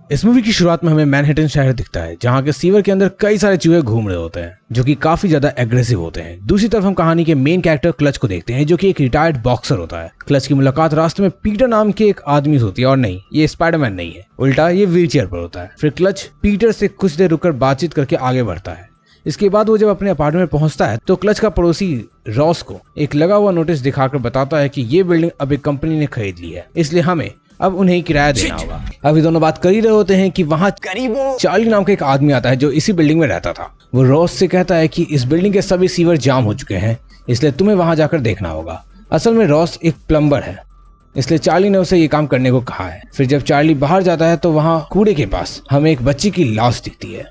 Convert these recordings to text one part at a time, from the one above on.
इस मूवी की शुरुआत में हमें मैनहट्टन शहर दिखता है जहाँ के सीवर के अंदर कई सारे चूहे घूम रहे होते हैं जो कि काफी ज्यादा एग्रेसिव होते हैं। दूसरी तरफ हम कहानी के मेन कैरेक्टर क्लच को देखते हैं जो कि एक रिटायर्ड बॉक्सर होता है। क्लच की मुलाकात रास्ते में पीटर नाम के एक आदमी से होती है और नहीं, ये स्पाइडरमैन नहीं है, उल्टा ये व्हीलचेयर पर होता है। फिर क्लच पीटर से कुछ देर रुककर बातचीत करके आगे बढ़ता है। इसके बाद वो जब अपने अपार्टमेंट में पहुंचता है तो क्लच का पड़ोसी रॉस को एक लगा हुआ नोटिस दिखाकर बताता है कि ये बिल्डिंग अब एक कंपनी ने खरीद ली है, इसलिए हमें अब उन्हें किराया देना होगा। अभी दोनों बात कर ही रहे होते हैं कि वहाँ चार्ली नाम का एक आदमी आता है जो इसी बिल्डिंग में रहता था। वो रॉस से कहता है कि इस बिल्डिंग के सभी सीवर जाम हो चुके हैं, इसलिए तुम्हें वहां जाकर देखना होगा। असल में रॉस एक प्लम्बर है, इसलिए चार्ली ने उसे ये काम करने को कहा है। फिर जब चार्ली बाहर जाता है तो वहाँ कूड़े के पास हमें एक बच्ची की लाश दिखती है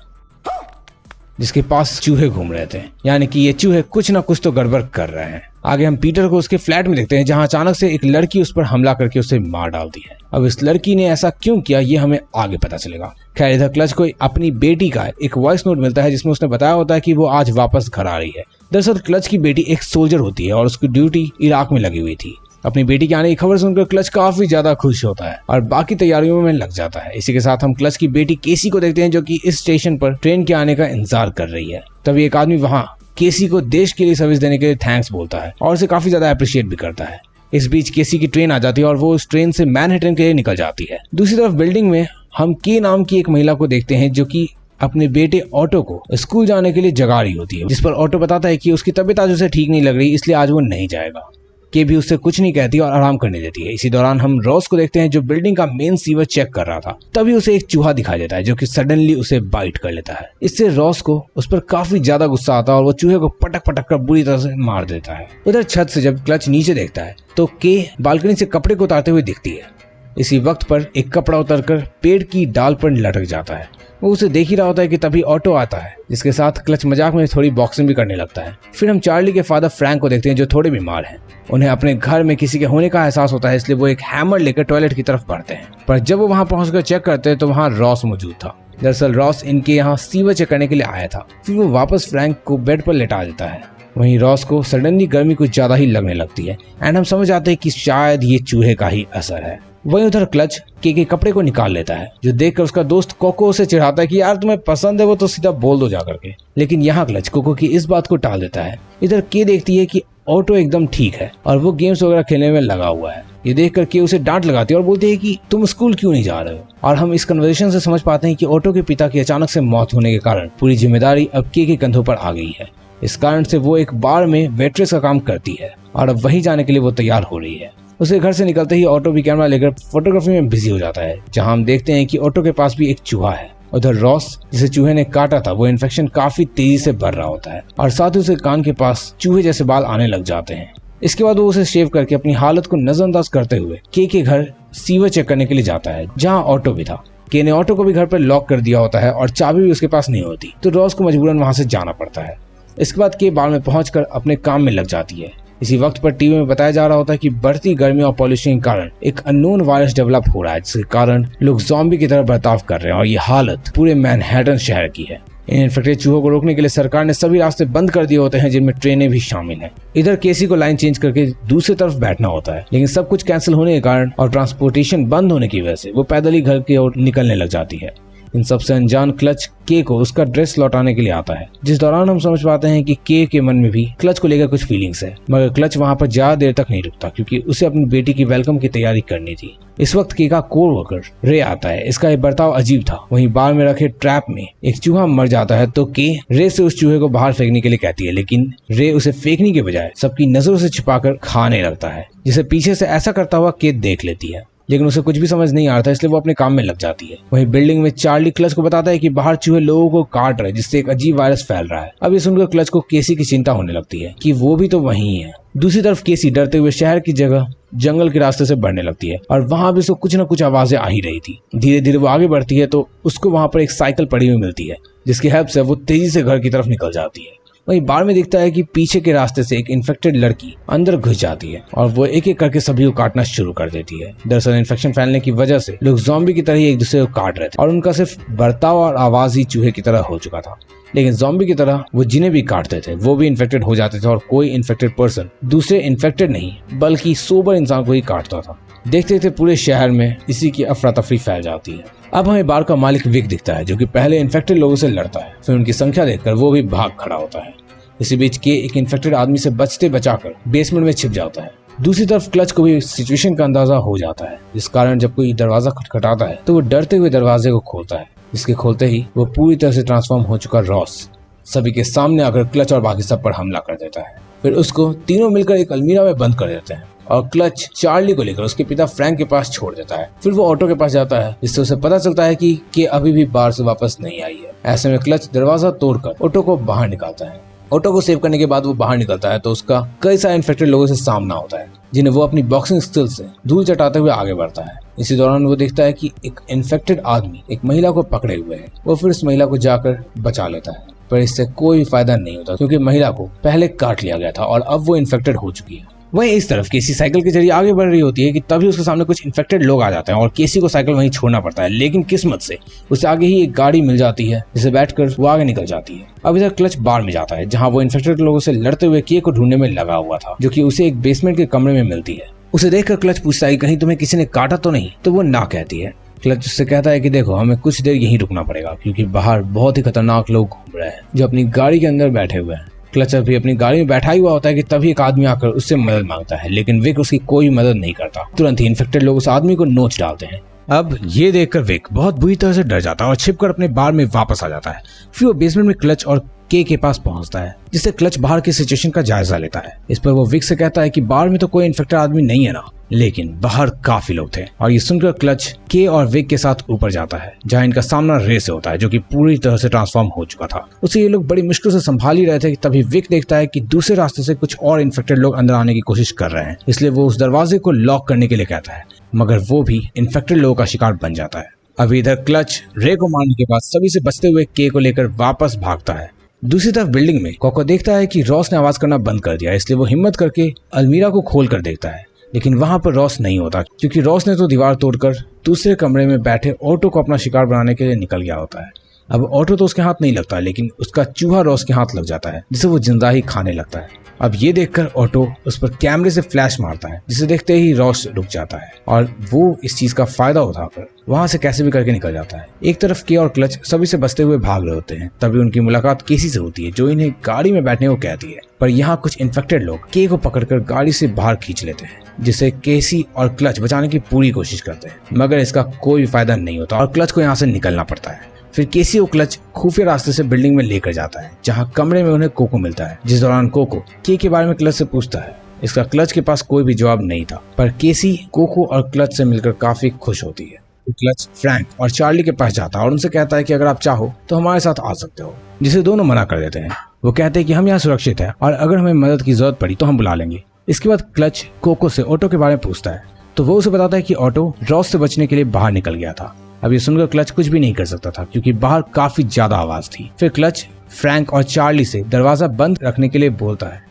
जिसके पास चूहे घूम रहे थे, यानी कि ये चूहे कुछ ना कुछ तो गड़बड़ कर रहे हैं। आगे हम पीटर को उसके फ्लैट में देखते हैं जहां अचानक से एक लड़की उस पर हमला करके उसे मार डालती है। अब इस लड़की ने ऐसा क्यों किया ये हमें आगे पता चलेगा। खैर, इधर क्लच को अपनी बेटी का एक वॉइस नोट मिलता है जिसमें उसने बताया होता है कि वो आज वापस घर आ रही है। दरअसल क्लच की बेटी एक सोल्जर होती है और उसकी ड्यूटी इराक में लगी हुई थी। अपनी बेटी के आने की खबर सुनकर क्लच काफी ज्यादा खुश होता है और बाकी तैयारियों में लग जाता है। इसी के साथ हम क्लच की बेटी केसी को देखते हैं जो कि इस स्टेशन पर ट्रेन के आने का इंतजार कर रही है। तभी एक आदमी वहाँ केसी को देश के लिए सर्विस देने के लिए थैंक्स बोलता है और उसे काफी ज्यादा अप्रिशिएट भी करता है। इस बीच केसी की ट्रेन आ जाती है और वो उस ट्रेन से मैनहट्टन के लिए निकल जाती है। दूसरी तरफ बिल्डिंग में हम के नाम की एक महिला को देखते हैं जो कि अपने बेटे ऑटो को स्कूल जाने के लिए जगा रही होती है, जिस पर ऑटो बताता है कि उसकी तबीयत आज उसे ठीक नहीं लग रही, इसलिए आज वो नहीं जाएगा। के भी उससे कुछ नहीं कहती और आराम करने देती है। इसी दौरान हम रॉस को देखते हैं जो बिल्डिंग का मेन सीवर चेक कर रहा था। तभी उसे एक चूहा दिखाई देता है जो कि सडनली उसे बाइट कर लेता है। इससे रॉस को उस पर काफी ज्यादा गुस्सा आता है और वो चूहे को पटक पटक कर बुरी तरह से मार देता है। उधर छत से जब क्लच नीचे देखता है तो के बालकनी से कपड़े को उतारते हुए दिखती है। इसी वक्त पर एक कपड़ा उतरकर पेड़ की डाल पर लटक जाता है। वो उसे देख ही रहा होता है कि तभी ऑटो आता है जिसके साथ क्लच मजाक में थोड़ी बॉक्सिंग भी करने लगता है। फिर हम चार्ली के फादर फ्रैंक को देखते हैं जो थोड़े बीमार हैं। उन्हें अपने घर में किसी के होने का एहसास होता है, इसलिए वो एक हैमर लेकर टॉयलेट की तरफ बढ़ते हैं। पर जब वो वहां पहुंचकर चेक करते हैं तो वहां रॉस मौजूद था। दरअसल रॉस इनके यहाँ सीवर चेक करने के लिए आया था। फिर वो वापस फ्रैंक को बेड पर लेटा देता है। वहीं रॉस को सडनली गर्मी कुछ ज्यादा ही लगने लगती है एंड हम समझ आते हैं कि शायद ये चूहे का ही असर है। वहीं उधर क्लच के कपड़े को निकाल लेता है जो देखकर उसका दोस्त कोको उसे चिढ़ाता है कि यार तुम्हें पसंद है वो तो सीधा बोल दो जाकर के। लेकिन यहाँ क्लच कोको की इस बात को टाल देता है। इधर के देखती है कि ऑटो एकदम ठीक है और वो गेम्स वगैरह खेलने में लगा हुआ है। ये देखकर के उसे डांट लगाती है और बोलती है कि तुम स्कूल क्यों नहीं जा रहे हो। और हम इस कन्वर्सेशन से समझ पाते हैं कि ऑटो के पिता की अचानक से मौत होने के कारण पूरी जिम्मेदारी अब के कंधों पर आ गई है। इस कारण से वो एक बार में वेट्रेस का काम करती है और अब वहीं जाने के लिए वो तैयार हो रही है। उसे घर से निकलते ही ऑटो भी कैमरा लेकर फोटोग्राफी में बिजी हो जाता है जहां हम देखते हैं कि ऑटो के पास भी एक चूहा है। उधर रॉस जिसे चूहे ने काटा था वो इन्फेक्शन काफी तेजी से बढ़ रहा होता है और साथ ही उसे कान के पास चूहे जैसे बाल आने लग जाते हैं। इसके बाद वो उसे शेव करके अपनी हालत को नजरअंदाज करते हुए के घर सीवर चेक करने के लिए जाता है जहाँ ऑटो भी था। के ने ऑटो को भी घर पर लॉक कर दिया होता है और चाबी भी उसके पास नहीं होती, तो रॉस को मजबूरन वहां से जाना पड़ता है। इसके बाद के बाल में पहुंचकर अपने काम में लग जाती है। इसी वक्त पर टीवी में बताया जा रहा होता है कि बढ़ती गर्मी और पॉल्यूशन के कारण एक अननोन वायरस डेवलप हो रहा है जिसके कारण लोग ज़ॉम्बी की तरह बर्ताव कर रहे हैं और ये हालत पूरे मैनहट्टन शहर की है। इन इन्फेक्टेड चूहों को रोकने के लिए सरकार ने सभी रास्ते बंद कर दिए होते हैं जिनमें ट्रेनें भी शामिल हैं। इधर केसी को लाइन चेंज करके दूसरी तरफ बैठना होता है, लेकिन सब कुछ कैंसिल होने के कारण और ट्रांसपोर्टेशन बंद होने की वजह से वो पैदल ही घर की ओर निकलने लग जाती है। इन सबसे अनजान क्लच के को उसका ड्रेस लौटाने के लिए आता है, जिस दौरान हम समझ पाते हैं कि के मन में भी क्लच को लेकर कुछ फीलिंग्स है। मगर क्लच वहां पर ज्यादा देर तक नहीं रुकता क्योंकि उसे अपनी बेटी की वेलकम की तैयारी करनी थी। इस वक्त के का कोवर्कर रे आता है। इसका ये बर्ताव अजीब था। वहीं बार में रखे ट्रैप में एक चूहा मर जाता है तो के रे से उस चूहे को बाहर फेंकने के लिए कहती है, लेकिन रे उसे फेंकने के बजाय सबकी नजरों से छिपाकर खाने लगता है, जिसे पीछे से ऐसा करता हुआ के देख लेती है। लेकिन उसे कुछ भी समझ नहीं आता, इसलिए वो अपने काम में लग जाती है। वहीं बिल्डिंग में चार्ली क्लच को बताता है कि बाहर चूहे लोगों को काट रहे, जिससे एक अजीब वायरस फैल रहा है। अब ये सुनकर क्लच को केसी की चिंता होने लगती है कि वो भी तो वहीं है। दूसरी तरफ केसी डरते हुए शहर की जगह जंगल के रास्ते से बढ़ने लगती है और वहां भी उसको कुछ न कुछ आवाजें आ ही रही थी। धीरे धीरे वो आगे बढ़ती है तो उसको वहां पर एक साइकिल पड़ी हुई मिलती है जिसकी हेल्प से वो तेजी से घर की तरफ निकल जाती है। वहीं बार में दिखता है कि पीछे के रास्ते से एक इन्फेक्टेड लड़की अंदर घुस जाती है और वो एक एक करके सभी को काटना शुरू कर देती है। दरअसल इन्फेक्शन फैलने की वजह से लोग ज़ॉम्बी की तरह ही एक दूसरे को काट रहे थे और उनका सिर्फ बर्ताव और आवाज ही चूहे की तरह हो चुका था। लेकिन ज़ॉम्बी की तरह वो जिन्हें भी काटते थे वो भी इन्फेक्टेड हो जाते थे और कोई इन्फेक्टेड पर्सन दूसरे इन्फेक्टेड नहीं बल्कि सोबर इंसान को ही काटता था। देखते देखते पूरे शहर में इसी की अफरा तफरी फैल जाती है। अब हमें बार का मालिक विक दिखता है, जो कि पहले इन्फेक्टेड लोगों से लड़ता है। फिर उनकी संख्या देखकर वो भी भाग खड़ा होता है। इसी बीच के एक इन्फेक्टेड आदमी से बचते बचाकर बेसमेंट में छिप जाता है। दूसरी तरफ क्लच को भी सिचुएशन का अंदाजा हो जाता है, जिस कारण जब कोई दरवाजा खटखटाता है तो वो डरते हुए दरवाजे को खोलता है। इसके खोलते ही वो पूरी तरह से ट्रांसफॉर्म हो चुका रॉस सभी के सामने आकर क्लच और बाकी सब पर हमला कर देता है। फिर उसको तीनों मिलकर एक अलमीरा में बंद कर देते हैं और क्लच चार्ली को लेकर उसके पिता फ्रैंक के पास छोड़ देता है। फिर वो ऑटो के पास जाता है, जिससे उसे पता चलता है कि अभी भी बाहर से वापस नहीं आई है। ऐसे में क्लच दरवाजा तोड़कर ऑटो को बाहर निकालता है। ऑटो को सेव करने के बाद वो बाहर निकलता है तो उसका कई सारे इन्फेक्टेड लोगों से सामना होता है, जिन्हें वो अपनी बॉक्सिंग स्किल से धूल चटाते हुए आगे बढ़ता है। इसी दौरान वो देखता है कि एक इन्फेक्टेड आदमी एक महिला को पकड़े हुए है। वो फिर उस महिला को जाकर बचा लेता है, पर इससे कोई फायदा नहीं होता क्योंकि महिला को पहले काट लिया गया था और अब वो इन्फेक्टेड हो चुकी है। वहीं इस तरफ केसी साइकिल के जरिए आगे बढ़ रही होती है कि तभी उसके सामने कुछ इन्फेक्टेड लोग आ जाते हैं और केसी को साइकिल वहीं छोड़ना पड़ता है। लेकिन किस्मत से उसे आगे ही एक गाड़ी मिल जाती है, जिसे बैठकर वो आगे निकल जाती है। अब इधर क्लच बार में जाता है, जहाँ वो इन्फेक्टेड लोगों से लड़ते हुए के को ढूंढने में लगा हुआ था, जो कि उसे एक बेसमेंट के कमरे में मिलती है। उसे देखकर क्लच पूछता है कहीं तुम्हें किसी ने काटा तो नहीं, तो वो ना कहती है। क्लच उससे कहता है कि देखो हमें कुछ देर यहीं रुकना पड़ेगा क्योंकि बाहर बहुत ही खतरनाक लोग घूम रहे हैं जो अपनी गाड़ी के अंदर बैठे हुए हैं। क्लच अभी अपनी गाड़ी में बैठा हुआ होता है कि तभी एक आदमी आकर उससे मदद मांगता है, लेकिन विक उसकी कोई मदद नहीं करता। तुरंत ही इन्फेक्टेड लोग उस आदमी को नोच डालते हैं। अब ये देखकर विक बहुत बुरी तरह से डर जाता है और छिपकर अपने बार में वापस आ जाता है। फिर वो बेसमेंट में क्लच और के पास पहुंचता है, जिससे क्लच बाहर की सिचुएशन का जायजा लेता है। इस पर वो विक से कहता है कि बार में तो कोई इन्फेक्टेड आदमी नहीं है ना, लेकिन बाहर काफी लोग थे। और ये सुनकर क्लच के और विक के साथ ऊपर जाता है, जहां इनका सामना रे से होता है, जो कि पूरी तरह से ट्रांसफॉर्म हो चुका था। उसे ये लोग बड़ी मुश्किल से संभाल ही रहे थे कि तभी विक देखता है कि दूसरे रास्ते से कुछ और इन्फेक्टेड लोग अंदर आने की कोशिश कर रहे हैं। इसलिए वो उस दरवाजे को लॉक करने के लिए कहता है, मगर वो भी इन्फेक्टेड लोगों का शिकार बन जाता है। अभी इधर क्लच रे को मारने के बाद सभी से बचते हुए के को लेकर वापस भागता है। दूसरी तरफ बिल्डिंग में कोको देखता है कि रॉस ने आवाज करना बंद कर दिया, इसलिए वो हिम्मत करके अलमीरा को खोल कर देखता है, लेकिन वहां पर रॉस नहीं होता क्योंकि रॉस ने तो दीवार तोड़कर दूसरे कमरे में बैठे ऑटो को अपना शिकार बनाने के लिए निकल गया होता है। अब ऑटो तो उसके हाथ नहीं लगता, लेकिन उसका चूहा रॉस के हाथ लग जाता है, जिसे वो जिंदा ही खाने लगता है। अब ये देखकर ऑटो उस पर कैमरे से फ्लैश मारता है, जिसे देखते ही रॉस रुक जाता है और वो इस चीज का फायदा उठाकर वहां से कैसे भी करके निकल जाता है। एक तरफ के और क्लच सभी से बचते हुए भाग रहे होते हैं। तभी उनकी मुलाकात केसी से होती है, जो इन्हें गाड़ी में बैठने को कहती है, पर यहाँ कुछ इन्फेक्टेड लोग के को पकड़कर गाड़ी से बाहर खींच लेते हैं, जिसे केसी और क्लच बचाने की पूरी कोशिश करते हैं, मगर इसका कोई फायदा नहीं होता और क्लच को यहाँ से निकलना पड़ता है। फिर केसी और क्लच खुफिया रास्ते से बिल्डिंग में लेकर जाता है, जहाँ कमरे में उन्हें कोको मिलता है, जिस दौरान कोको के बारे में क्लच से पूछता है। इसका क्लच के पास कोई भी जवाब नहीं था, पर केसी कोको और क्लच से मिलकर काफी खुश होती है। क्लच फ्रैंक और चार्ली के पास जाता है और उनसे कहता है कि अगर आप चाहो तो हमारे साथ आ सकते हो, जिसे दोनों मना कर देते हैं। वो कहते हैं कि हम यहाँ सुरक्षित है और अगर हमें मदद की जरूरत पड़ी तो हम बुला लेंगे। इसके बाद क्लच कोको से ऑटो के बारे में पूछता है, तो वो उसे बताता है कि ऑटो रॉस से बचने के लिए बाहर निकल गया था। अब ये सुनकर क्लच कुछ भी नहीं कर सकता था क्योंकि बाहर काफी ज्यादा आवाज थी। फिर क्लच फ्रैंक और चार्ली से दरवाजा बंद रखने के लिए बोलता है,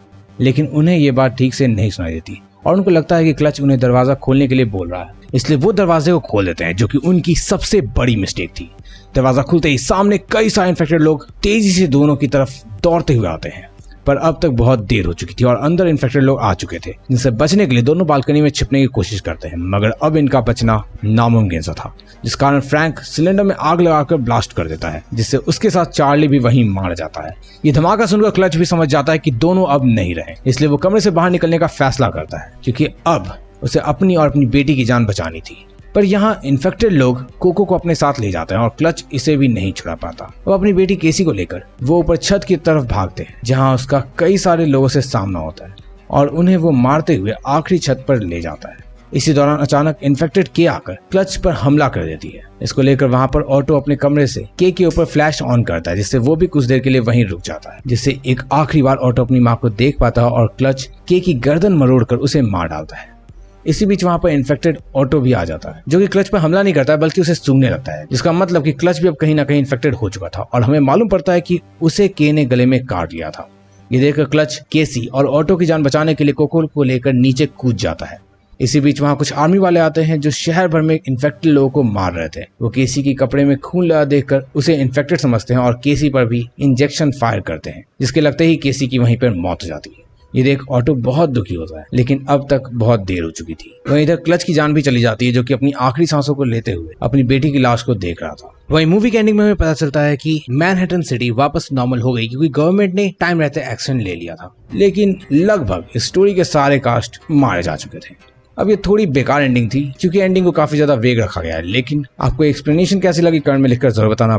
लेकिन उन्हें ये बात ठीक से नहीं सुनाई देती और उनको लगता है कि क्लच उन्हें दरवाजा खोलने के लिए बोल रहा है, इसलिए वो दरवाजे को खोल देते हैं, जो कि उनकी सबसे बड़ी मिस्टेक थी। दरवाजा खुलते ही सामने कई सारे इन्फेक्टेड लोग तेजी से दोनों की तरफ दौड़ते हुए आते हैं, पर अब तक बहुत देर हो चुकी थी और अंदर इन्फेक्टेड लोग आ चुके थे, जिनसे बचने के लिए दोनों बालकनी में छिपने की कोशिश करते हैं, मगर अब इनका बचना नामुमकिन सा था, जिस कारण फ्रैंक सिलेंडर में आग लगाकर ब्लास्ट कर देता है, जिससे उसके साथ चार्ली भी वहीं मार जाता है। ये धमाका सुनकर क्लच भी समझ जाता है कि दोनों अब नहीं रहे, इसलिए वो कमरे से बाहर निकलने का फैसला करता है, क्योंकि अब उसे अपनी और अपनी बेटी की जान बचानी थी। पर यहाँ इन्फेक्टेड लोग कोको को अपने साथ ले जाते हैं और क्लच इसे भी नहीं छुड़ा पाता। वो अपनी बेटी केसी को लेकर वो ऊपर छत की तरफ भागते हैं, जहाँ उसका कई सारे लोगों से सामना होता है और उन्हें वो मारते हुए आखिरी छत पर ले जाता है। इसी दौरान अचानक इन्फेक्टेड के आकर क्लच पर हमला कर देती है। इसको लेकर वहां पर ऑटो अपने कमरे से के ऊपर फ्लैश ऑन करता है, जिससे वो भी कुछ देर के लिए वहीं रुक जाता है, जिससे एक आखिरी बार ऑटो अपनी माँ को देख पाता है और क्लच के की गर्दन मरोड़कर उसे मार डालता है। इसी बीच वहां पर इन्फेक्टेड ऑटो भी आ जाता है, जो कि क्लच पर हमला नहीं करता है बल्कि उसे सूंघने लगता है, जिसका मतलब कि क्लच भी अब कहीं ना कहीं इन्फेक्टेड हो चुका था और हमें मालूम पड़ता है कि उसे के ने गले में काट लिया था। ये देखकर क्लच केसी और ऑटो की जान बचाने के लिए कोको को लेकर नीचे कूद जाता है। इसी बीच वहां कुछ आर्मी वाले आते हैं जो शहर भर में इन्फेक्टेड लोगों को मार रहे थे। वो केसी की कपड़े में खून लगा देखकर उसे इन्फेक्टेड समझते हैं और केसी पर भी इंजेक्शन फायर करते हैं, जिसके लगते ही केसी की वहीं पर मौत हो जाती है। ये देख ऑटो बहुत दुखी होता है, लेकिन अब तक बहुत देर हो चुकी थी। वहीं इधर क्लच की जान भी चली जाती है, जो कि अपनी आखिरी सांसों को लेते हुए अपनी बेटी की लाश को देख रहा था। वहीं मूवी के एंडिंग में हमें पता चलता है कि मैनहट्टन सिटी वापस नॉर्मल हो गई, क्योंकि गवर्नमेंट ने टाइम रहते एक्शन ले लिया था। लेकिन लगभग इस स्टोरी के सारे कास्ट मारे जा चुके थे। अब ये थोड़ी बेकार एंडिंग थी, क्योंकि एंडिंग को काफी ज्यादा वेग रखा गया है। लेकिन आपको एक्सप्लेनेशन कैसी लगी कमेंट में लिखकर जरूर बताना।